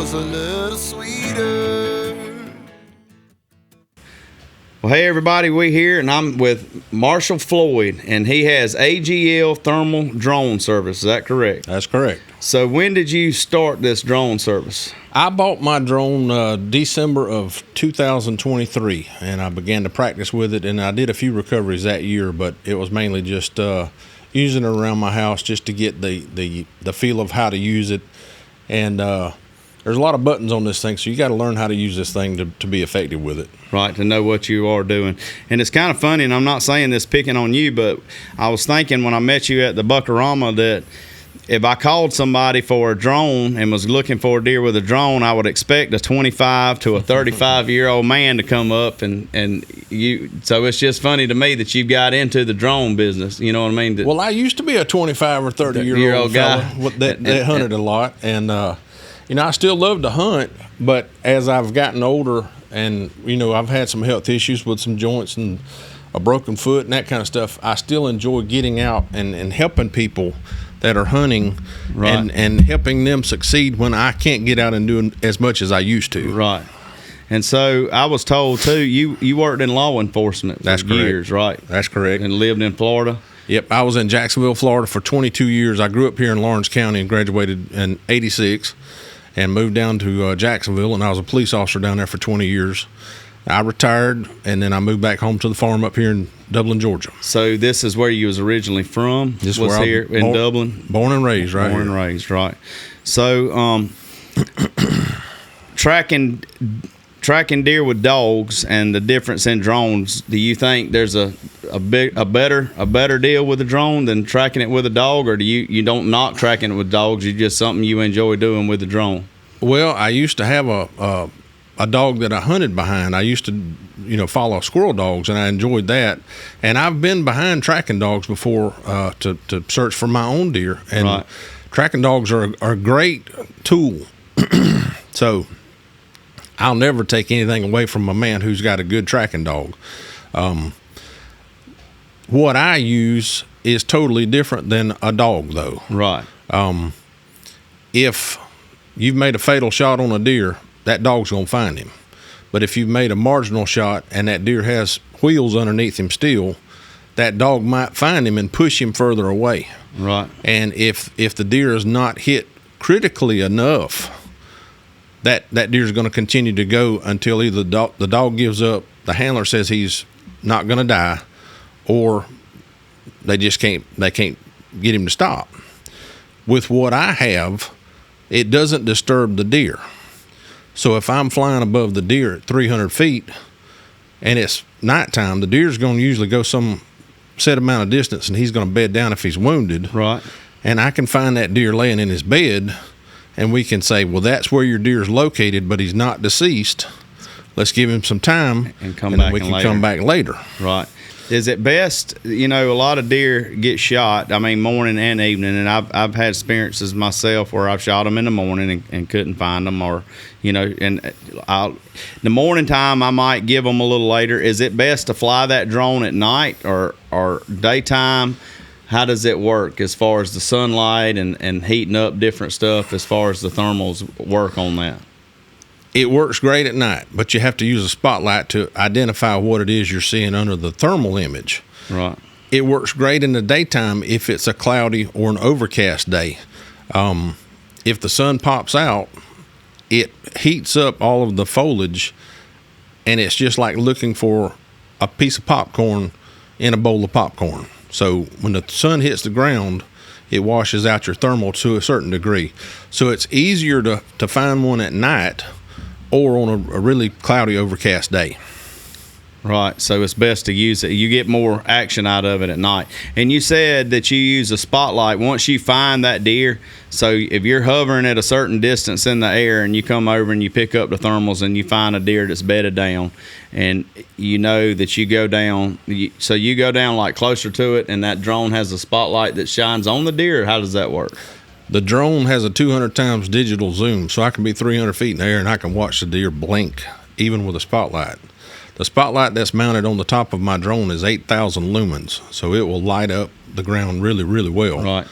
was a little sweeter. Well, hey everybody, we here, and I'm with Marshall Floyd, and he has AGL thermal drone service. Is that correct? That's correct. So when did you start this drone service? I bought my drone December of 2023, and I began to practice with it, and I did a few recoveries that year, but it was mainly just using it around my house just to get the feel of how to use it. And there's a lot of buttons on this thing, so you got to learn how to use this thing to be effective with it. Right, to know what you are doing. And it's kind of funny, and I'm not saying this picking on you, but I was thinking when I met you at the Buckarama that if I called somebody for a drone and was looking for a deer with a drone, I would expect a 25 to a 35-year-old man to come up and you. So it's just funny to me that you've got into the drone business. You know what I mean? Well, I used to be a 25 or 30-year-old guy that hunted a lot, and I still love to hunt. But as I've gotten older, and I've had some health issues with some joints and a broken foot and that kind of stuff, I still enjoy getting out and helping people that are hunting, right, and helping them succeed when I can't get out and do as much as I used to. Right. And so I was told too, you worked in law enforcement for years, right? That's correct. And lived in Florida. Yep, I was in Jacksonville, Florida for 22 years. I grew up here in Lawrence County and graduated in '86 and moved down to Jacksonville, and I was a police officer down there for 20 years. I retired, and then I moved back home to the farm up here in Dublin, Georgia. So this is where you was originally from? This was where here in Dublin? Born and raised, right? Born and raised, right. So tracking deer with dogs and the difference in drones, do you think there's a better deal with a drone than tracking it with a dog, or do you don't knock tracking it with dogs, you just something you enjoy doing with the drone? Well, I used to have a dog that I hunted behind. I used to, follow squirrel dogs, and I enjoyed that. And I've been behind tracking dogs before to search for my own deer. And right. Tracking dogs are a great tool. So I'll never take anything away from a man who's got a good tracking dog. What I use is totally different than a dog, though. Right. If you've made a fatal shot on a deer, that dog's going to find him. But if you've made a marginal shot and that deer has wheels underneath him still, that dog might find him and push him further away. Right. And if the deer is not hit critically enough, that deer's going to continue to go until either the dog gives up, the handler says he's not going to die, or they can't get him to stop. With what I have, it doesn't disturb the deer. So if I'm flying above the deer at 300 feet and it's nighttime, the deer's going to usually go some set amount of distance, and he's going to bed down if he's wounded. Right. And I can find that deer laying in his bed, and we can say, well, that's where your deer's located, but he's not deceased. Let's give him some time, and then we can come back later. Right. Is it best, a lot of deer get shot, morning and evening, and I've had experiences myself where I've shot them in the morning and couldn't find them, or, and the morning time I might give them a little later. Is it best to fly that drone at night or daytime? How does it work as far as the sunlight and heating up different stuff as far as the thermals work on that? It works great at night, but you have to use a spotlight to identify what it is you're seeing under the thermal image. Right. It works great in the daytime if it's a cloudy or an overcast day. If the sun pops out, it heats up all of the foliage, and it's just like looking for a piece of popcorn in a bowl of popcorn. So when the sun hits the ground, it washes out your thermal to a certain degree. So it's easier to find one at night or on a really cloudy, overcast day. Right, so it's best to use it. You get more action out of it at night. And you said that you use a spotlight once you find that deer. So if you're hovering at a certain distance in the air and you come over and you pick up the thermals and you find a deer that's bedded down, and you know that you go down, so you go down like closer to it, and that drone has a spotlight that shines on the deer, or how does that work? The drone has a 200 times digital zoom, so I can be 300 feet in the air and I can watch the deer blink, even with a spotlight. The spotlight that's mounted on the top of my drone is 8,000 lumens, so it will light up the ground really, really well. Right.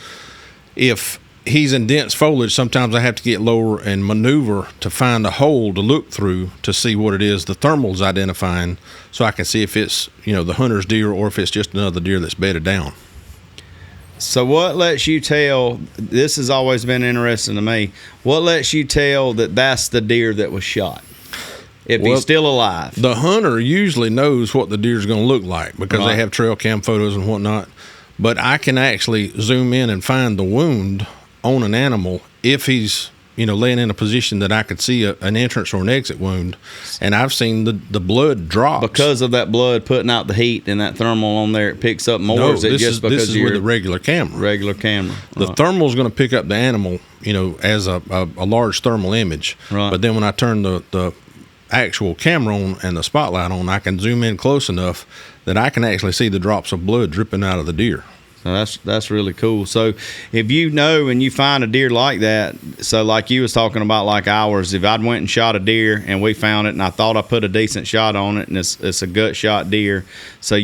If he's in dense foliage, sometimes I have to get lower and maneuver to find a hole to look through to see what it is the thermal's identifying, so I can see if it's, the hunter's deer or if it's just another deer that's bedded down. So what lets you tell, this has always been interesting to me, what lets you tell that that's the deer that was shot? If he's still alive. The hunter usually knows what the deer's going to look like because they have trail cam photos and whatnot. But I can actually zoom in and find the wound on an animal if he's, laying in a position that I could see an entrance or an exit wound. And I've seen the blood drop. Because of that blood putting out the heat and that thermal on there, it picks up more? No, is it just because this is with the regular camera. Regular camera. The thermal's going to pick up the animal, as a large thermal image. Right. But then when I turn the actual camera on and the spotlight on, I can zoom in close enough that I can actually see the drops of blood dripping out of the deer. So that's really cool. So if and you find a deer like that, so like you was talking about like ours, if I'd went and shot a deer and we found it and I thought I put a decent shot on it and it's a gut shot deer, so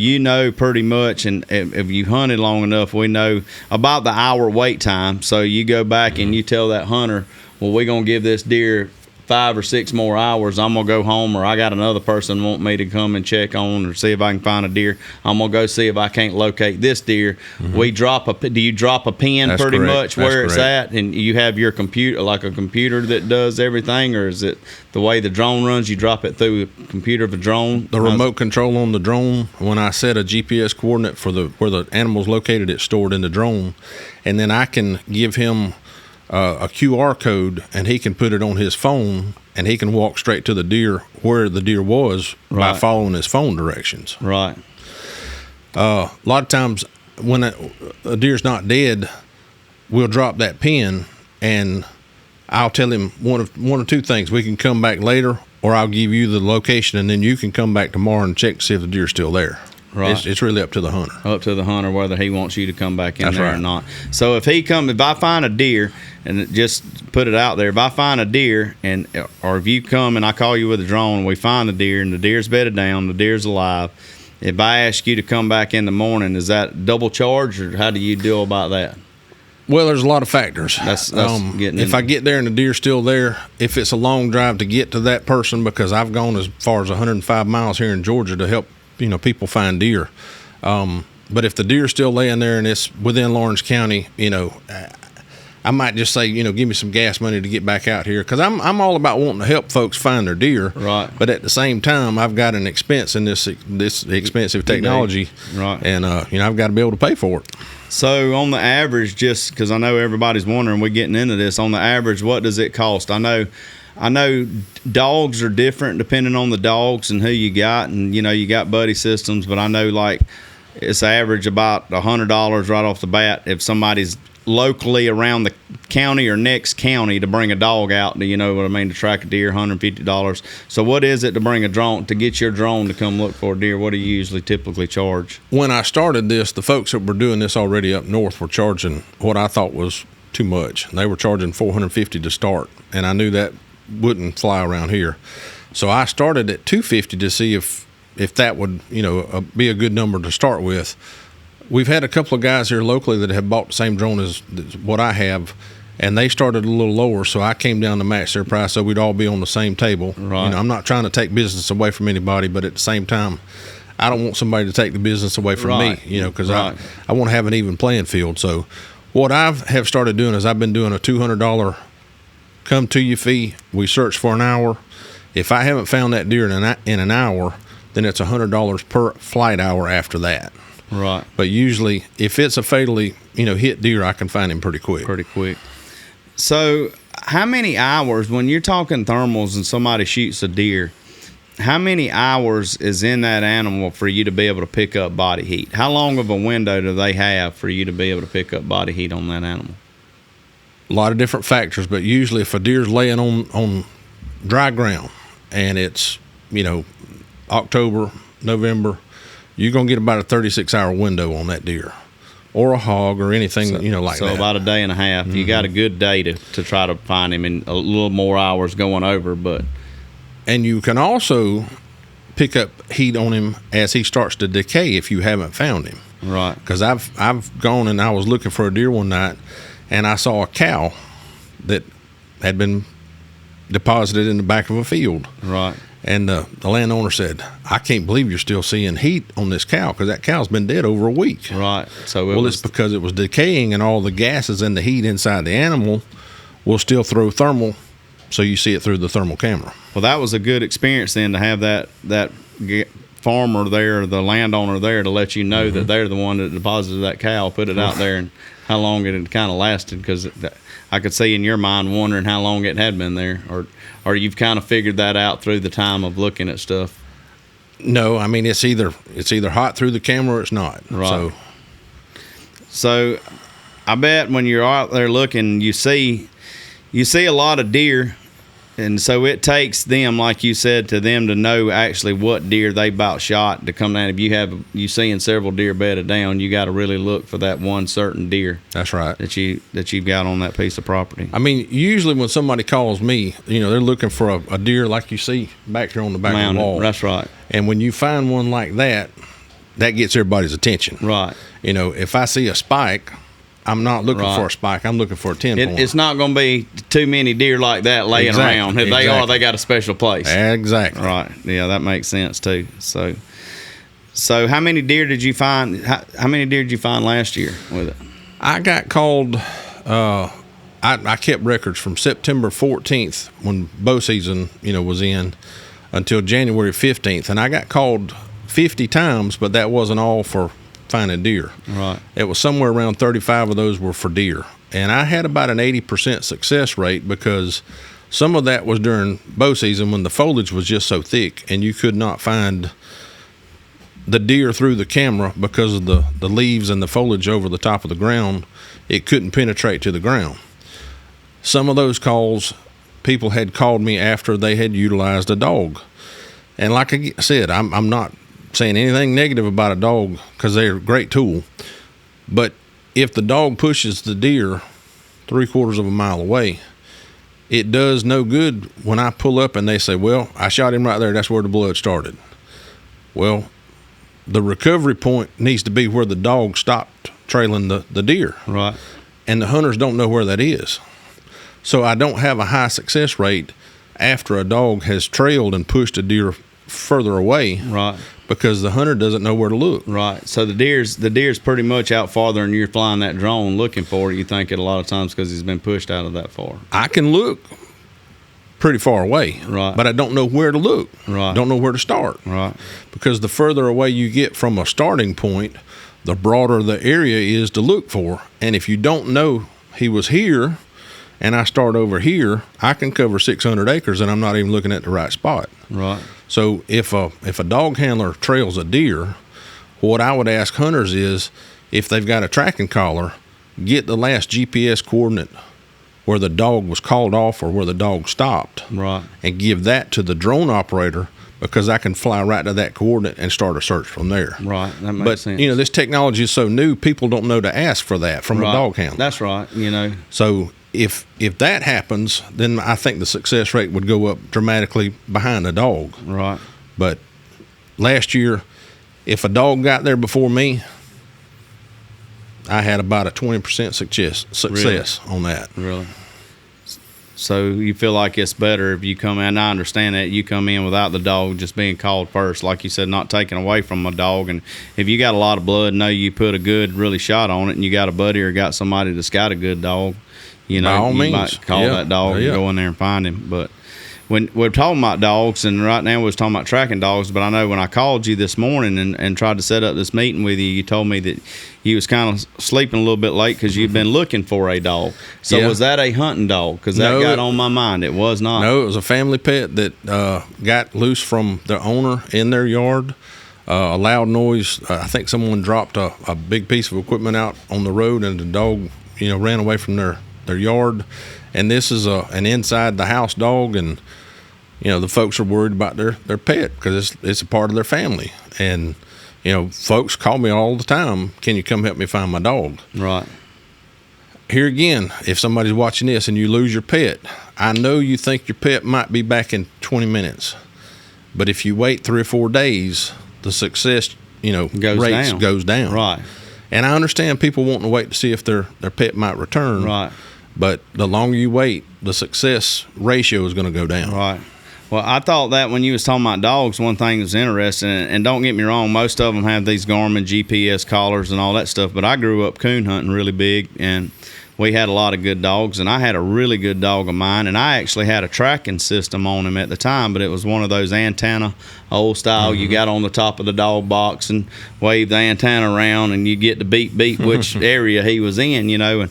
pretty much, and if you hunted long enough, we know about the hour wait time. So you go back and you tell that hunter, well, we're going to give this deer 5 or 6 more hours. I'm gonna go home, or I got another person want me to come and check on or see if I can find a deer. I'm gonna go see if I can't locate this deer. Mm-hmm. Do you drop a pin? That's pretty correct. Much where it's at, and you have your computer, like a computer that does everything, or is it the way the drone runs? You drop it through a computer of a drone. The remote control on the drone. When I set a GPS coordinate for where the animal's located, it's stored in the drone, and then I can give him a QR code, and he can put it on his phone, and he can walk straight to the deer where the deer was by following his phone directions. Right. A lot of times when a deer's not dead, we'll drop that pin, and I'll tell him one of two things. We can come back later, or I'll give you the location, and then you can come back tomorrow and check to see if the deer's still there. Right. It's really up to the hunter. Up to the hunter whether he wants you to come back in there or not. So if I find a deer, and just put it out there, if I find a deer, or if you come and I call you with a drone and we find the deer and the deer's bedded down, the deer's alive, if I ask you to come back in the morning, is that double charge, or how do you deal about that? Well, there's a lot of factors. That's if I get there and the deer's still there, if it's a long drive to get to that person, because I've gone as far as 105 miles here in Georgia to help people find deer. But if the deer's still laying there and it's within Lawrence County, I might just say, give me some gas money to get back out here, because I'm all about wanting to help folks find their deer. Right. But at the same time, I've got an expense in this expensive technology. Right. And I've got to be able to pay for it. So on the average, just because I know everybody's wondering, we're getting into this, on the average, what does it cost? I know dogs are different depending on the dogs and who you got, and you got buddy systems, but I know like it's average about $100 right off the bat if somebody's locally around the county or next county to bring a dog out, to track a deer. $150. So what is it to get your drone to come look for a deer? What do you usually typically charge? When I started this, the folks that were doing this already up north were charging what I thought was too much. They were charging $450 to start, and I knew that wouldn't fly around here. So I started at $250 to see if that would be a good number to start with. We've had a couple of guys here locally that have bought the same drone as what I have, and they started a little lower, so I came down to match their price so we'd all be on the same table. Right. I'm not trying to take business away from anybody, but at the same time, I don't want somebody to take the business away from me, because I want to have an even playing field. So what I have started doing is I've been doing a $200 come to you fee. We search for an hour. If I haven't found that deer in an hour, then it's $100 per flight hour after that. Right. But usually, if it's a fatally, hit deer, I can find him pretty quick. So how many hours, when you're talking thermals and somebody shoots a deer, how many hours is in that animal for you to be able to pick up body heat? How long of a window do they have for you to be able to pick up body heat on that animal? A lot of different factors, but usually if a deer's laying on dry ground and it's, October, November, you're going to get about a 36-hour window on that deer, or a hog, or anything, like that. So about a day and a half. Mm-hmm. You got a good day to try to find him, and a little more hours going over. And you can also pick up heat on him as he starts to decay if you haven't found him. Right. Because I've gone and I was looking for a deer one night, and I saw a cow that had been deposited in the back of a field. Right. And the landowner said, "I can't believe you're still seeing heat on this cow, because that cow's been dead over a week." Right. So it's because it was decaying, and all the gases and the heat inside the animal will still throw thermal, so you see it through the thermal camera. Well, that was a good experience then, to have that farmer there, the landowner there, to let you know that they're the one that deposited that cow, put it out there, and how long it had kind of lasted, because I could see in your mind wondering how long it had been there, or you've kind of figured that out through the time of looking at stuff. No, I mean, it's either hot through the camera or it's not. Right. So I bet when you're out there looking, you see a lot of deer. And so it takes them, like you said, to them to know actually what deer they about shot to come down. If you seeing several deer bedded down, you got to really look for that one certain deer. That's right. That you've got on that piece of property. I mean, usually when somebody calls me, they're looking for a deer like you see back here on the back of the wall. That's right. And when you find one like that, that gets everybody's attention. Right. If I see a spike, I'm not looking for a spike. I'm looking for a 10-point. It's not going to be too many deer like that laying around. If they are, they got a special place. Exactly. Right. Yeah, that makes sense too. So how many deer did you find? How many deer did you find last year with it? I got called. I kept records from September 14th, when bow season was in, until January 15th, and I got called 50 times, but that wasn't all for finding deer. Right. It was somewhere around 35 of those were for deer. And I had about an 80% success rate, because some of that was during bow season when the foliage was just so thick and you could not find the deer through the camera because of the leaves and the foliage over the top of the ground. It couldn't penetrate to the ground. Some of those calls, people had called me after they had utilized a dog. And like I said, I'm not saying anything negative about a dog, because they're a great tool, but if the dog pushes the deer 3/4 of a mile away, it does no good when I pull up and they say, "Well, I shot him right there, that's where the blood started." Well, the recovery point needs to be where the dog stopped trailing the deer. Right. And the hunters don't know where that is. So I don't have a high success rate after a dog has trailed and pushed a deer further away. Right. Because the hunter doesn't know where to look. Right. So the deer's pretty much out farther, and you're flying that drone looking for it. You think it a lot of times because he's been pushed out of that far. I can look pretty far away. Right. But I don't know where to look. Right. Don't know where to start. Right. Because the further away you get from a starting point, the broader the area is to look for. And if you don't know he was here and I start over here, I can cover 600 acres and I'm not even looking at the right spot. Right. So if a dog handler trails a deer, what I would ask hunters is, if they've got a tracking collar, get the last GPS coordinate where the dog was called off or where the dog stopped. Right. And give that to the drone operator, because I can fly right to that coordinate and start a search from there. Right. That makes sense. But this technology is so new, people don't know to ask for that from a dog handler. That's right. So if that happens, then I think the success rate would go up dramatically behind a dog. Right. But last year, if a dog got there before me, I had about a 20% success on that. Really? So you feel like it's better if you come in, I understand that, you come in without the dog just being called first, like you said, not taken away from a dog. And if you got a lot of blood, know you put a good really shot on it, and you got a buddy or got somebody that's got a good dog, by all means, might call that dog and go in there and find him. But when we're talking about dogs, and right now we're talking about tracking dogs, but I know when I called you this morning and tried to set up this meeting with you, you told me that you was kind of sleeping a little bit late because you've been looking for a dog. So was that a hunting dog? Because that got on my mind. It was not. No, it was a family pet that got loose from the owner in their yard. A loud noise. I think someone dropped a big piece of equipment out on the road, and the dog, ran away from their yard. And this is an inside the house dog, and the folks are worried about their pet because it's a part of their family. And folks call me all the time, "Can you come help me find my dog?" Right. Here again, if somebody's watching this and you lose your pet, I know you think your pet might be back in 20 minutes, but if you wait 3 or 4 days, the success goes down. Right. And I understand people wanting to wait to see if their pet might return. Right. But the longer you wait, the success ratio is going to go down. Right. Well, I thought that when you was talking about dogs, one thing that's interesting, and don't get me wrong, most of them have these Garmin GPS collars and all that stuff, but I grew up coon hunting really big, and we had a lot of good dogs, and I had a really good dog of mine, and I actually had a tracking system on him at the time, but it was one of those antenna, old style. You got on the top of the dog box and wave the antenna around, and you get the beep which area he was in, and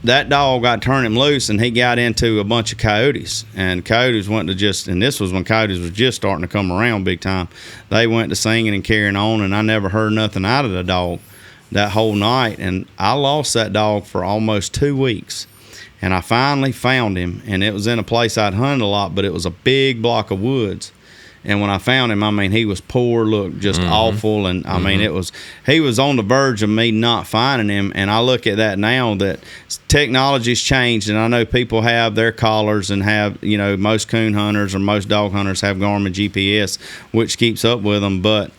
that dog, I turned him loose, and he got into a bunch of coyotes, and coyotes went to and this was when coyotes was just starting to come around big time. They went to singing and carrying on, and I never heard nothing out of the dog that whole night, and I lost that dog for almost 2 weeks, and I finally found him, and it was in a place I'd hunted a lot, but it was a big block of woods. And when I found him, I mean, he was poor, looked just awful, and I mean, he was on the verge of me not finding him. And I look at that now, that technology's changed, and I know people have their collars and have, most coon hunters or most dog hunters have Garmin GPS, which keeps up with them, but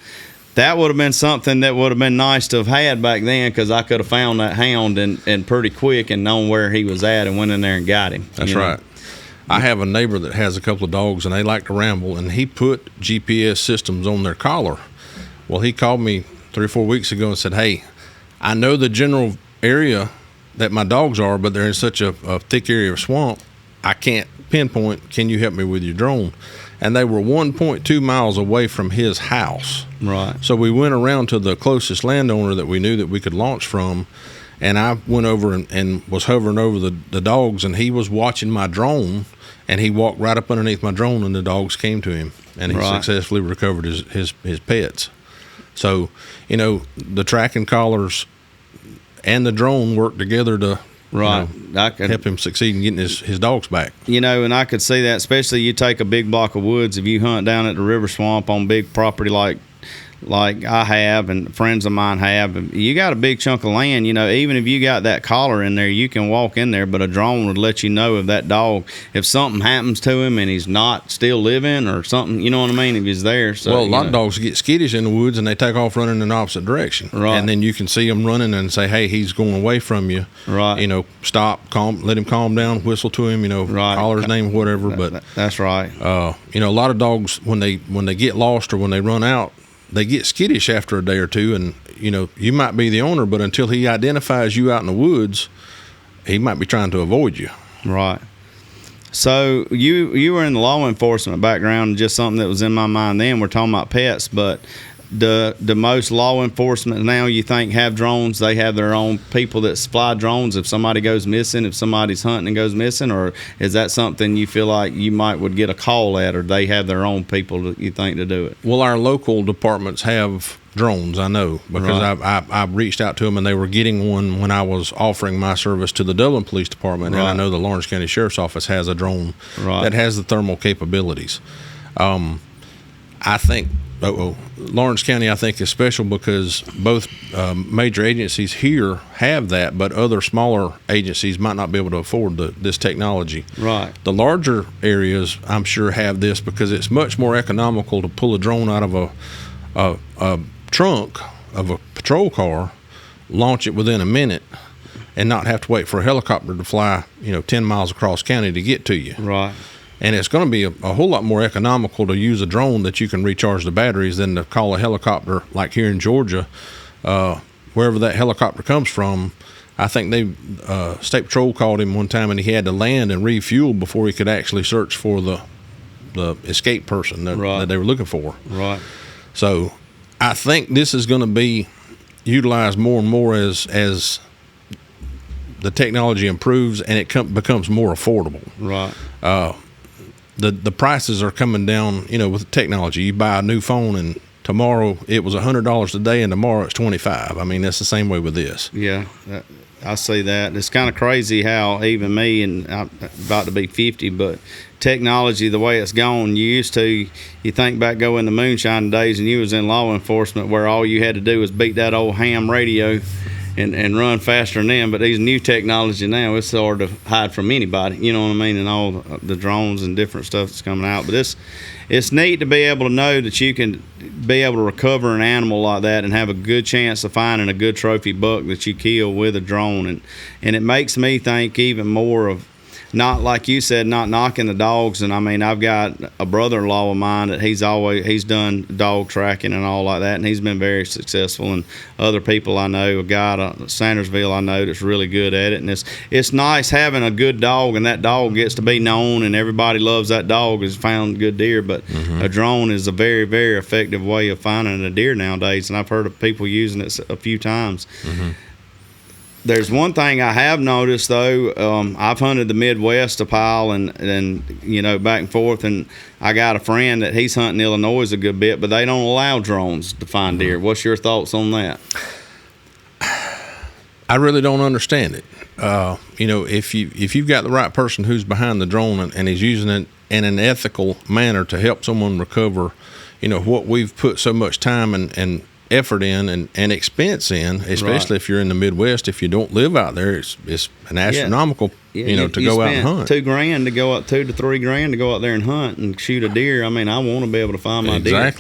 that would have been something that would have been nice to have had back then, because I could have found that hound and pretty quick and known where he was at and went in there and got him. That's right. I have a neighbor that has a couple of dogs, and they like to ramble, and he put GPS systems on their collar. Well, he called me 3 or 4 weeks ago and said, hey, I know the general area that my dogs are, but they're in such a thick area of swamp, I can't pinpoint. Can you help me with your drone? And they were 1.2 miles away from his house. Right. So we went around to the closest landowner that we knew that we could launch from, and I went over and was hovering over the dogs, and he was watching my drone, and he walked right up underneath my drone, and the dogs came to him, and he successfully recovered his pets. So, the tracking collars and the drone work together to I could help him succeed in getting his dogs back. And I could see that, especially you take a big block of woods. If you hunt down at the river swamp on big property like I have and friends of mine have, you got a big chunk of land, even if you got that collar in there, you can walk in there, but a drone would let you know if that dog, if something happens to him and he's not still living or something, you know what I mean, if he's there. So, well, a lot of dogs get skittish in the woods and they take off running in the opposite direction. Right. And then you can see them running and say, hey, he's going away from you. Right. Stop, let him calm down, whistle to him, call his name, whatever. But that's right. A lot of dogs, when they get lost or when they run out, they get skittish after a day or two, and you might be the owner, but until he identifies you out in the woods, he might be trying to avoid you. Right. So you were in the law enforcement background, just something that was in my mind then. We're talking about pets, but the most law enforcement now, you think, have drones? They have their own people that fly drones if somebody goes missing, if somebody's hunting and goes missing, or is that something you feel like you would get a call at, or they have their own people that you think to do it? Well, our local departments have drones, I know, because I've reached out to them, and they were getting one when I was offering my service to the Dublin Police Department, and I know the Lawrence County Sheriff's Office has a drone that has the thermal capabilities. I think Lawrence County, I think, is special because both major agencies here have that, but other smaller agencies might not be able to afford this technology. Right. The larger areas, I'm sure, have this because it's much more economical to pull a drone out of a trunk of a patrol car, launch it within a minute, and not have to wait for a helicopter to fly 10 miles across county to get to you. Right. And it's going to be a whole lot more economical to use a drone that you can recharge the batteries than to call a helicopter like here in Georgia, wherever that helicopter comes from. I think State Patrol called him one time, and he had to land and refuel before he could actually search for the escape person that they were looking for. Right. So I think this is going to be utilized more and more as the technology improves and it becomes more affordable. Right. The prices are coming down, with technology. You buy a new phone, and tomorrow it was $100 today, and tomorrow it's $25. I mean, that's the same way with this. Yeah, I see that. It's kind of crazy how even me, and I'm about to be 50, but technology, the way it's gone, you think back going the moonshine days, and you was in law enforcement where all you had to do was beat that old ham radio and run faster than them. But these new technology now, it's hard to hide from anybody. You know what I mean? And all the drones and different stuff that's coming out. But it's neat to be able to know that you can be able to recover an animal like that and have a good chance of finding a good trophy buck that you kill with a drone. And it makes me think even more of, not like you said, not knocking the dogs. And I mean, I've got a brother-in-law of mine that he's done dog tracking and all like that, and he's been very successful. And other people I know, a guy at Sandersville I know that's really good at it. And it's nice having a good dog, and that dog gets to be known, and everybody loves that dog has found good deer. But a drone is a very, very effective way of finding a deer nowadays, and I've heard of people using it a few times. There's one thing I have noticed, though. I've hunted the Midwest a pile and back and forth, and I got a friend that he's hunting Illinois a good bit, but they don't allow drones to find deer. What's your thoughts on that? I really don't understand it. If you've got the right person who's behind the drone and is using it in an ethical manner to help someone recover, what we've put so much time and effort in and expense in, especially if you're in the Midwest. If you don't live out there, it's an astronomical, to go out and hunt. $2,000 to go out, $2,000 to $3,000 to go out there and hunt and shoot a deer. I mean, I want to be able to find my deer.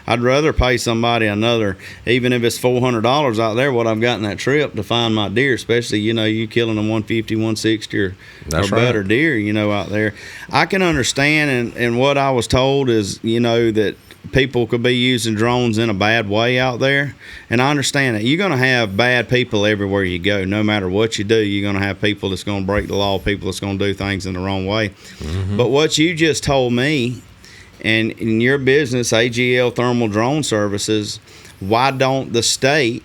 I'd rather pay somebody another, even if it's $400 out there, what I've got in that trip to find my deer. Especially, you killing a 150, 160 or better deer, out there. I can understand, and what I was told is, that people could be using drones in a bad way out there, and I understand that you're going to have bad people everywhere you go. No matter what you do, you're going to have people that's going to break the law, people that's going to do things in the wrong way. But what you just told me, and in your business, AGL Thermal Drone Services, why don't the state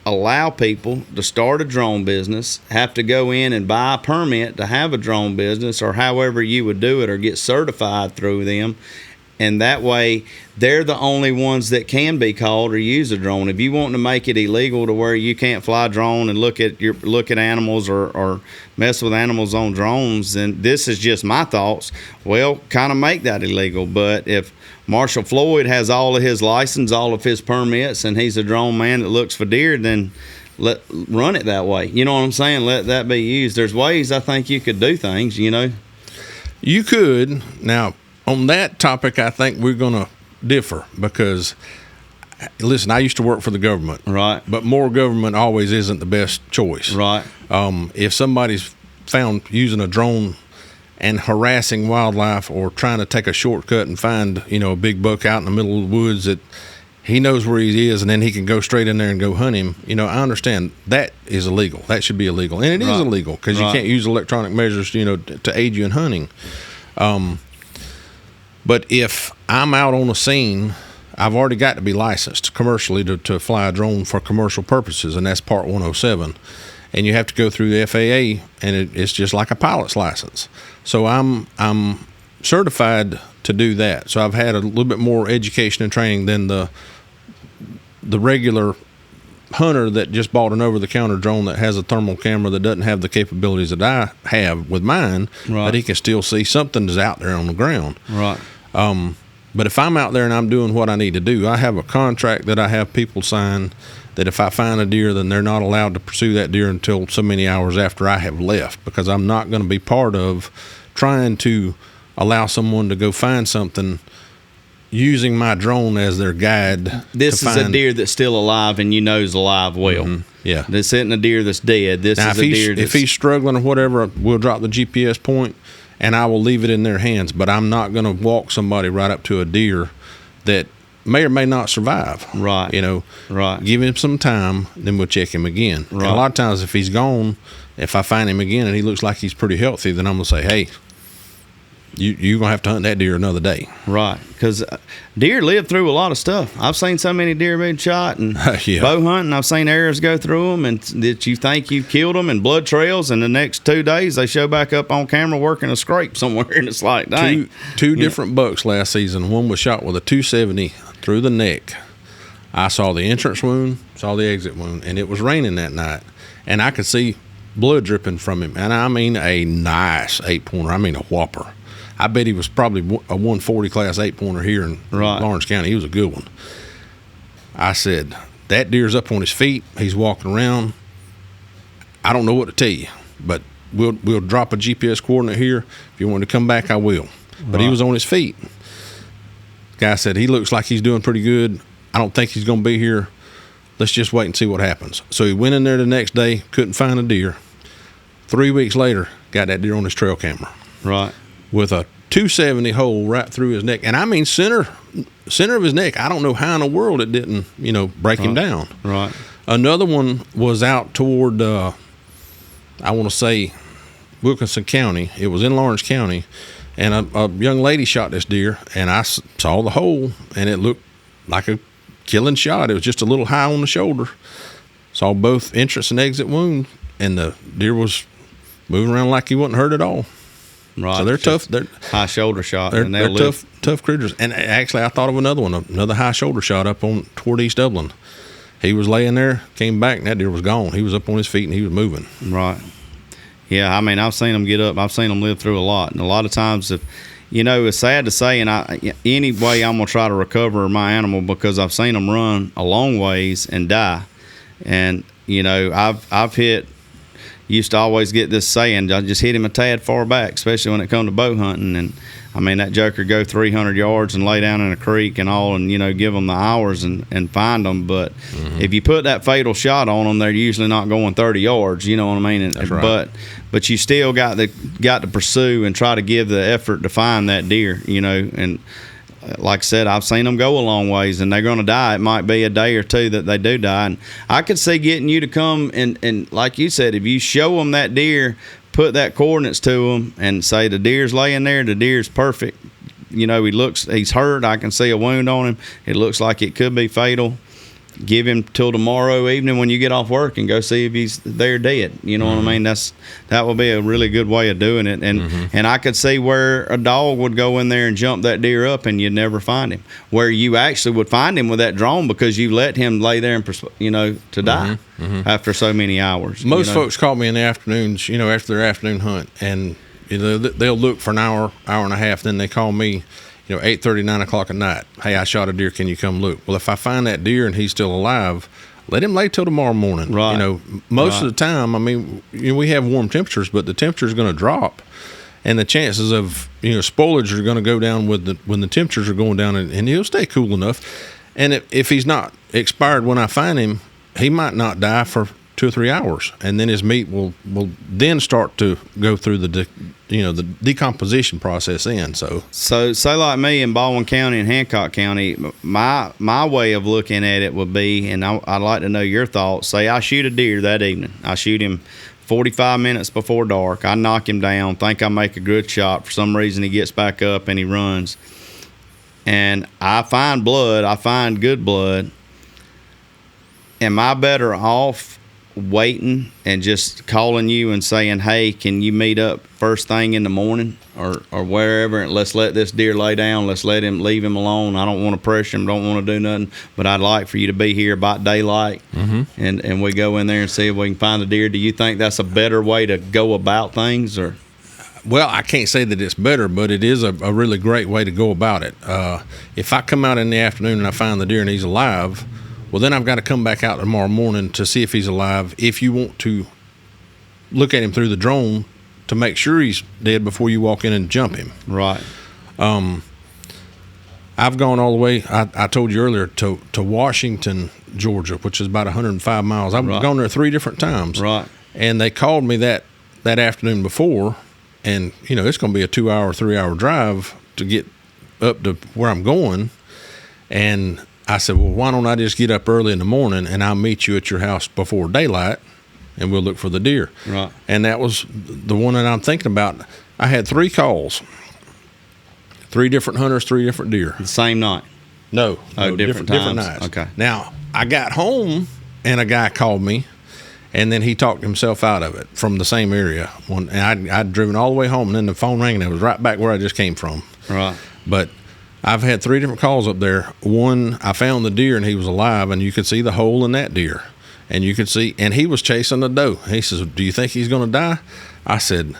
allow people to start a drone business, have to go in and buy a permit to have a drone business, or however you would do it, or get certified through them? And that way, they're the only ones that can be called or use a drone. If you want to make it illegal to where you can't fly a drone and look at animals or mess with animals on drones, then this is just my thoughts. Well, kind of make that illegal. But if Marshall Floyd has all of his license, all of his permits, and he's a drone man that looks for deer, then run it that way. You know what I'm saying? Let that be used. There's ways I think you could do things. You could. Now, on that topic, I think we're going to differ because, listen, I used to work for the government. Right. But more government always isn't the best choice. Right. If somebody's found using a drone and harassing wildlife or trying to take a shortcut and find, a big buck out in the middle of the woods that he knows where he is and then he can go straight in there and go hunt him, I understand that is illegal. That should be illegal. And it is illegal because you can't use electronic measures, to aid you in hunting. But if I'm out on a scene, I've already got to be licensed commercially to fly a drone for commercial purposes, and that's Part 107. And you have to go through the FAA, and it's just like a pilot's license. So I'm certified to do that. So I've had a little bit more education and training than the regular hunter that just bought an over-the-counter drone that has a thermal camera that doesn't have the capabilities that I have with mine, but he can still see something that's out there on the ground. Right. But if I'm out there and I'm doing what I need to do, I have a contract that I have people sign that if I find a deer, then they're not allowed to pursue that deer until so many hours after I have left, because I'm not going to be part of trying to allow someone to go find something using my drone as their guide. This is a deer that's still alive and is alive well. Yeah. This isn't a deer that's dead. This is a deer if he's struggling or whatever, we'll drop the GPS point and I will leave it in their hands. But I'm not going to walk somebody right up to a deer that may or may not survive. Right. Right. Give him some time, then we'll check him again. Right. And a lot of times if he's gone, if I find him again and he looks like he's pretty healthy, then I'm going to say, hey, you're going to have to hunt that deer another day. Right, because deer live through a lot of stuff. I've seen so many deer being shot and bow hunting. I've seen arrows go through them and that you think you've killed them and blood trails, and the next 2 days they show back up on camera working a scrape somewhere, and it's like, dang. Two different bucks last season. One was shot with a 270 through the neck. I saw the entrance wound, saw the exit wound, and it was raining that night. And I could see blood dripping from him. And I mean a nice 8-pointer. I mean a whopper. I bet he was probably a 140 class 8-pointer here in Lawrence County. He was a good one. I said, that deer's up on his feet. He's walking around. I don't know what to tell you, but we'll drop a GPS coordinate here. If you want to come back, I will. But he was on his feet. Guy said, he looks like he's doing pretty good. I don't think he's going to be here. Let's just wait and see what happens. So he went in there the next day, couldn't find a deer. 3 weeks later, got that deer on his trail camera. Right. With a 270 hole right through his neck. And I mean center of his neck. I don't know how in the world it didn't, break him down. Right. Another one was out toward, I want to say, Wilkinson County. It was in Lawrence County. And a young lady shot this deer, and I saw the hole, and it looked like a killing shot. It was just a little high on the shoulder. Saw both entrance and exit wound, and the deer was moving around like he wasn't hurt at all. Right. So they're tough. They're high shoulder shot. They're tough critters. And actually, I thought of another one, another high shoulder shot up on toward East Dublin. He was laying there, came back, and that deer was gone. He was up on his feet, and he was moving. Right. Yeah, I mean, I've seen them get up. I've seen them live through a lot. And a lot of times, it's sad to say, and anyway, I'm going to try to recover my animal because I've seen them run a long ways and die. And, I've used to always get this saying, I just hit him a tad far back, especially when it come to bow hunting. And, I mean, that joker go 300 yards and lay down in a creek and all and, give them the hours and find them. But if you put that fatal shot on them, they're usually not going 30 yards, you know what I mean? That's right. But you still got to pursue and try to give the effort to find that deer, and like I said, I've seen them go a long ways, and they're going to die. It might be a day or two that they do die. And I could see getting you to come and like you said, if you show them that deer, put that coordinates to them and say the deer's laying there, the deer's perfect. He's hurt. I can see a wound on him. It looks like it could be fatal. Give him till tomorrow evening when you get off work and go see if he's there dead. You know what I mean? That would be a really good way of doing it. And I could see where a dog would go in there and jump that deer up and you'd never find him. Where you actually would find him with that drone because you let him lay there and to die after so many hours. Most folks call me in the afternoons, after their afternoon hunt, and they'll look for an hour and a half. Then they call me. 8:30, 9 o'clock at night. Hey, I shot a deer. Can you come look? Well, if I find that deer and he's still alive, let him lay till tomorrow morning. Right. Most of the time, I mean, we have warm temperatures, but the temperature is going to drop, and the chances of spoilage are going to go down when the temperatures are going down, and he'll stay cool enough. And if he's not expired when I find him, he might not die for 2 or 3 hours, and then his meat will then start to go through the decomposition process in. So say like me in Baldwin County and Hancock County, my way of looking at it would be, and I'd like to know your thoughts. Say I shoot a deer that evening. I shoot him 45 minutes before dark. I knock him down, think I make a good shot. For some reason he gets back up and he runs. And I find blood. I find good blood. Am I better off waiting and just calling you and saying, hey, can you meet up first thing in the morning or wherever, and let's let this deer lay down, let's leave him alone. I don't want to pressure him, don't want to do nothing, but I'd like for you to be here about daylight, and we go in there and see if we can find a deer. Do you think that's a better way to go about things? Or well, I can't say that it's better, but it is a really great way to go about it. If I come out in the afternoon and I find the deer and he's alive, well, then I've got to come back out tomorrow morning to see if he's alive. If you want to look at him through the drone to make sure he's dead before you walk in and jump him. Right. I've gone all the way, I told you earlier, to Washington, Georgia, which is about 105 miles. I've gone there 3 different times. Right. And they called me that afternoon before, and, it's going to be a 2-hour, 3-hour drive to get up to where I'm going. And I said, well, why don't I just get up early in the morning and I'll meet you at your house before daylight and we'll look for the deer. Right. And that was the one that I'm thinking about. I had 3 calls, 3 different hunters, 3 different deer. The same night? No. Different nights. Okay. Now, I got home and a guy called me, and then he talked himself out of it from the same area. And I'd driven all the way home, and then the phone rang, and it was right back where I just came from. Right. But I've had 3 different calls up there. One, I found the deer and he was alive, and you could see the hole in that deer. And you could see, and he was chasing a doe. He says, do you think he's going to die? I said,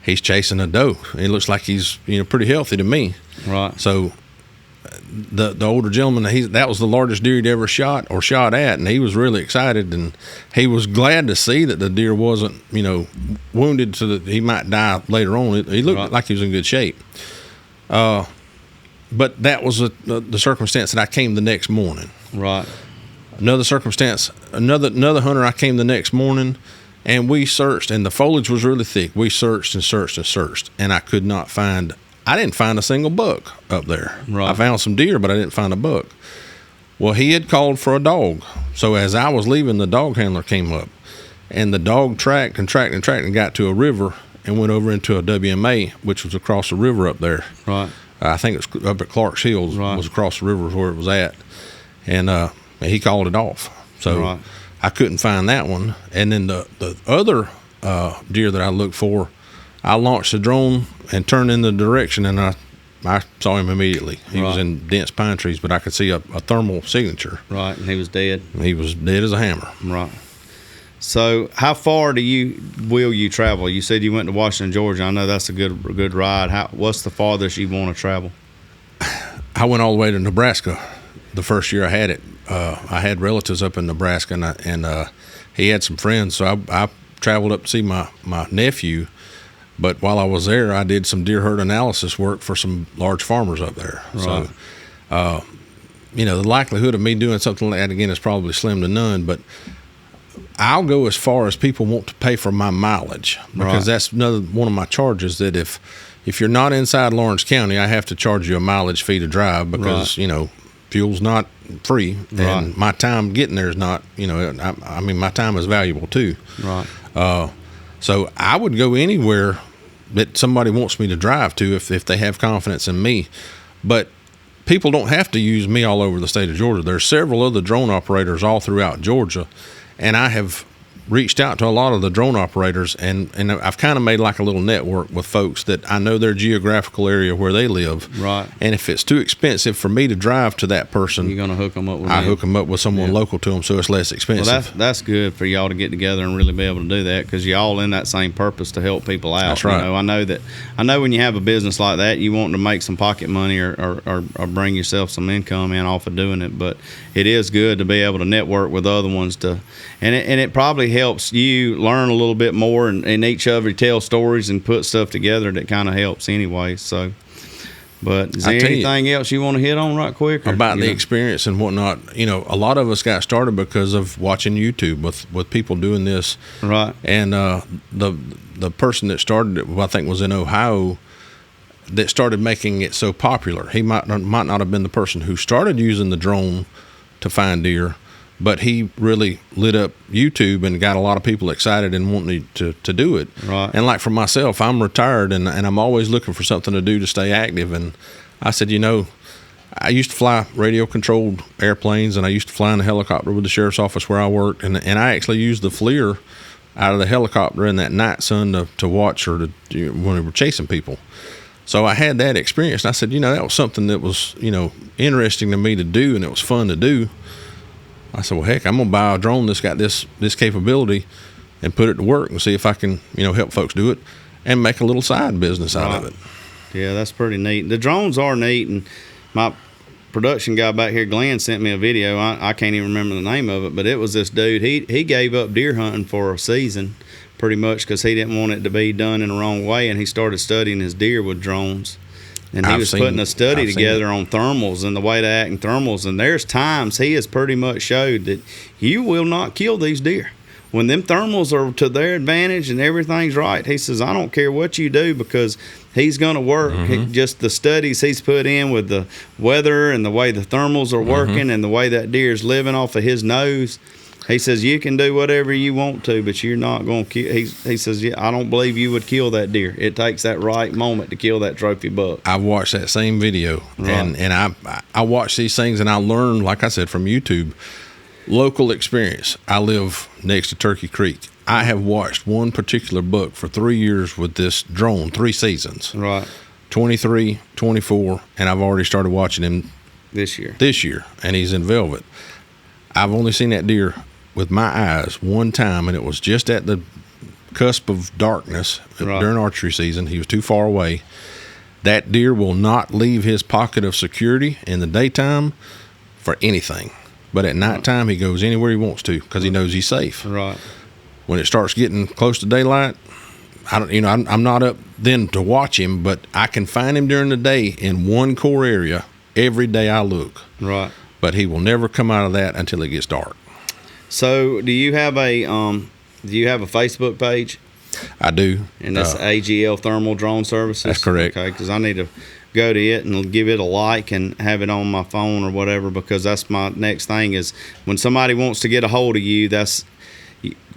he's chasing a doe. He looks like he's, pretty healthy to me. Right. So the older gentleman, that was the largest deer he'd ever shot at, and he was really excited, and he was glad to see that the deer wasn't, wounded so that he might die later on. He looked like he was in good shape. But that was the circumstance that I came the next morning. Right. Another circumstance, another hunter, I came the next morning, and we searched, and the foliage was really thick. We searched and searched and searched, and I didn't find a single buck up there. Right. I found some deer, but I didn't find a buck. Well, he had called for a dog. So as I was leaving, the dog handler came up, and the dog tracked and got to a river and went over into a WMA, which was across the river up there. Right. I think it was up at Clark's Hills. Right. Was across the river where it was at. And he called it off. So I couldn't find that one. And then the other deer that I looked for, I launched the drone and turned in the direction, and I saw him immediately. He was in dense pine trees, but I could see a thermal signature. Right, and he was dead. He was dead as a hammer. Right. So how far will you travel? You said you went to Washington, Georgia. I know that's a good ride. What's the farthest you want to travel? I went all the way to Nebraska the first year I had it. I had relatives up in Nebraska, and he had some friends, so I traveled up to see my nephew. But while I was there, I did some deer herd analysis work for some large farmers up there. Right. So, the likelihood of me doing something like that again is probably slim to none. But I'll go as far as people want to pay for my mileage, because that's one of my charges. That if you're not inside Lawrence County, I have to charge you a mileage fee to drive, because fuel's not free, and my time getting there is not. My time is valuable too. Right. So I would go anywhere that somebody wants me to drive to if they have confidence in me. But people don't have to use me all over the state of Georgia. There's several other drone operators all throughout Georgia, and I have reached out to a lot of the drone operators, and I've kind of made like a little network with folks that I know their geographical area where they live. Right. And if it's too expensive for me to drive to that person, you're gonna hook them up with hook them up with someone local to them, so it's less expensive. Well, that's good for y'all to get together and really be able to do that, because y'all in that same purpose to help people out. That's right. I know when you have a business like that, you want to make some pocket money or bring yourself some income in off of doing it, but it is good to be able to network with other ones and it probably helps you learn a little bit more, and each other tell stories and put stuff together that kind of helps anyway. So, but is there anything else you want to hit on right quick about the experience and whatnot? A lot of us got started because of watching YouTube with people doing this. Right. And the person that started it, I think, was in Ohio, that started making it so popular. He might not have been the person who started using the drone to find deer, but he really lit up YouTube and got a lot of people excited and wanting to do it. Right. And like for myself, I'm retired, and I'm always looking for something to do to stay active. And I said, I used to fly radio-controlled airplanes, and I used to fly in a helicopter with the sheriff's office where I worked, and I actually used the FLIR out of the helicopter in that night sun to watch when we were chasing people. So I had that experience, and I said, that was something that was, interesting to me to do, and it was fun to do. I said, well, heck, I'm going to buy a drone that's got this capability and put it to work and see if I can, help folks do it and make a little side business out of it. Yeah, that's pretty neat. The drones are neat, and my production guy back here, Glenn, sent me a video. I can't even remember the name of it, but it was this dude. He gave up deer hunting for a season pretty much because he didn't want it to be done in the wrong way, and he started studying his deer with drones. And he was putting a study together on thermals and the way to act in thermals. And there's times he has pretty much showed that you will not kill these deer. When them thermals are to their advantage and everything's right, he says, I don't care what you do, because he's going to work. Just the studies he's put in with the weather and the way the thermals are working and the way that deer is living off of his nose. He says, you can do whatever you want to, but you're not going to kill. He says, I don't believe you would kill that deer. It takes that right moment to kill that trophy buck. I've watched that same video, and I watch these things, and I learn, like I said, from YouTube. Local experience. I live next to Turkey Creek. I have watched one particular buck for 3 years with this drone, 3 seasons. Right. 23, 24, and I've already started watching him this year, and he's in velvet. I've only seen that deer with my eyes one time, and it was just at the cusp of darkness during archery season. He was too far away. That deer will not leave his pocket of security in the daytime for anything. But at nighttime, he goes anywhere he wants to because he knows he's safe. Right. When it starts getting close to daylight, I'm not up then to watch him, but I can find him during the day in one core area every day I look. Right. But he will never come out of that until it gets dark. So, do you have a Facebook page? I do. And that's AGL Thermal Drone Services? That's correct. Okay, because I need to go to it and give it a like and have it on my phone or whatever, because that's my next thing is when somebody wants to get a hold of you, that's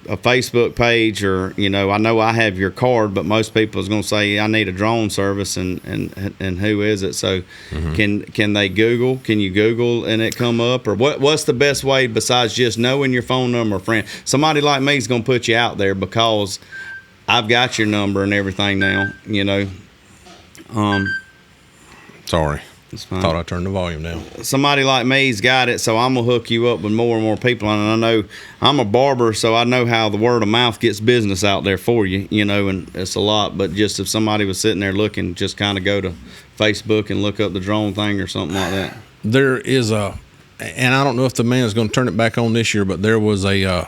a Facebook page, or I know I have your card, but most people is going to say I need a drone service, and who is it? So can they Google? Can you Google and it come up, or what's the best way besides just knowing your phone number, friend? Somebody like me is going to put you out there because I've got your number and everything now. Sorry. It's fine. Thought I turned the volume down. Somebody like me's got it, so I'm gonna hook you up with more and more people. And I know I'm a barber, so I know how the word of mouth gets business out there for you, and it's a lot. But just if somebody was sitting there looking, just kind of go to Facebook and look up the drone thing or something like that. There is and I don't know if the man is going to turn it back on this year, but there was a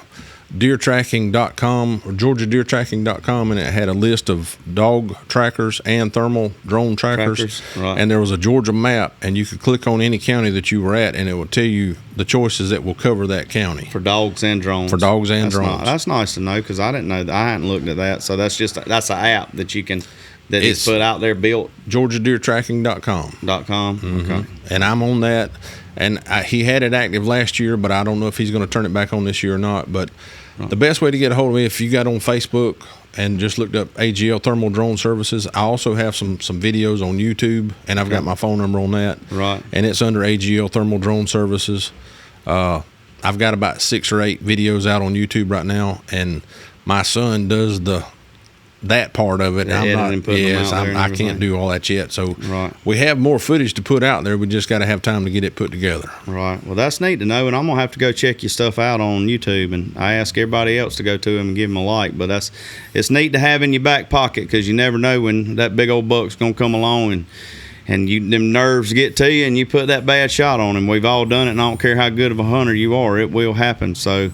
deertracking.com or georgiadeertracking.com, and it had a list of dog trackers and thermal drone trackers. Right. And there was a Georgia map, and you could click on any county that you were at, and it would tell you the choices that will cover that county for dogs and drones. That's nice to know, because I didn't know that. I hadn't looked at that. So that's an app that you can it's put out there, built. georgiadeertracking.com. Okay. And I'm on that. And he had it active last year, but I don't know if he's going to turn it back on this year or not. But the best way to get a hold of me, if you got on Facebook and just looked up AGL Thermal Drone Services, I also have some videos on YouTube, and I've got my phone number on that. Right. And it's under AGL Thermal Drone Services. I've got about 6 or 8 videos out on YouTube right now, and my son does that part of it. I can't do all that yet. So we have more footage to put out there. We just got to have time to get it put together. Right. Well, that's neat to know, and I'm gonna have to go check your stuff out on YouTube. And I ask everybody else to go to him and give him a like. But it's neat to have in your back pocket, because you never know when that big old buck's gonna come along and them nerves get to you, and you put that bad shot on him. We've all done it, and I don't care how good of a hunter you are, it will happen. So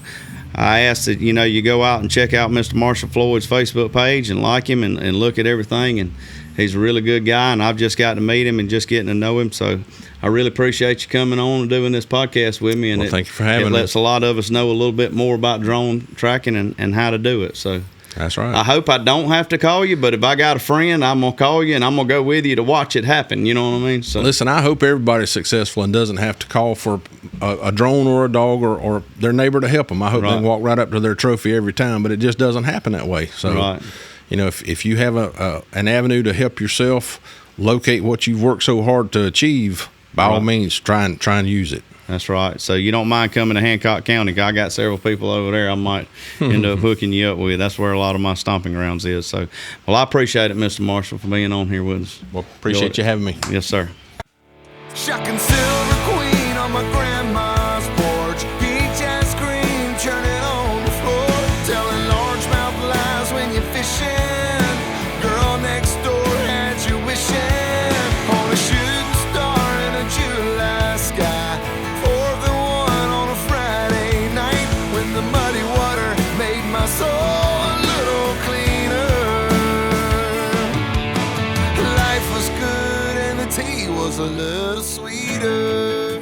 I ask that you go out and check out Mr. Marshall Floyd's Facebook page and like him and look at everything. And he's a really good guy, and I've just got to meet him and just getting to know him. So I really appreciate you coming on and doing this podcast with me. And thank you for having me. It lets a lot of us know a little bit more about drone tracking and how to do it. So that's right. I hope I don't have to call you, but if I got a friend, I'm going to call you, and I'm going to go with you to watch it happen. You know what I mean? So listen, I hope everybody's successful and doesn't have to call for a drone or a dog or their neighbor to help them. I hope they can walk right up to their trophy every time, but it just doesn't happen that way. So, if you have an avenue to help yourself locate what you've worked so hard to achieve, by all means, try and use it. That's right. So you don't mind coming to Hancock County? I got several people over there I might end up hooking you up with. That's where a lot of my stomping grounds is. So, well, I appreciate it, Mr. Marshall, for being on here with us. Well, appreciate you having me. Yes, sir. Shocking silver queen on my grandma's porch. Peach ice cream churning on the floor. Telling largemouth lies when you're fishing. Girl next door had you wishing on a shooting star in a July sky. 4th and 1 on a Friday night when the muddy water made my soul a little cleaner. Life was good and the tea was a little sweeter.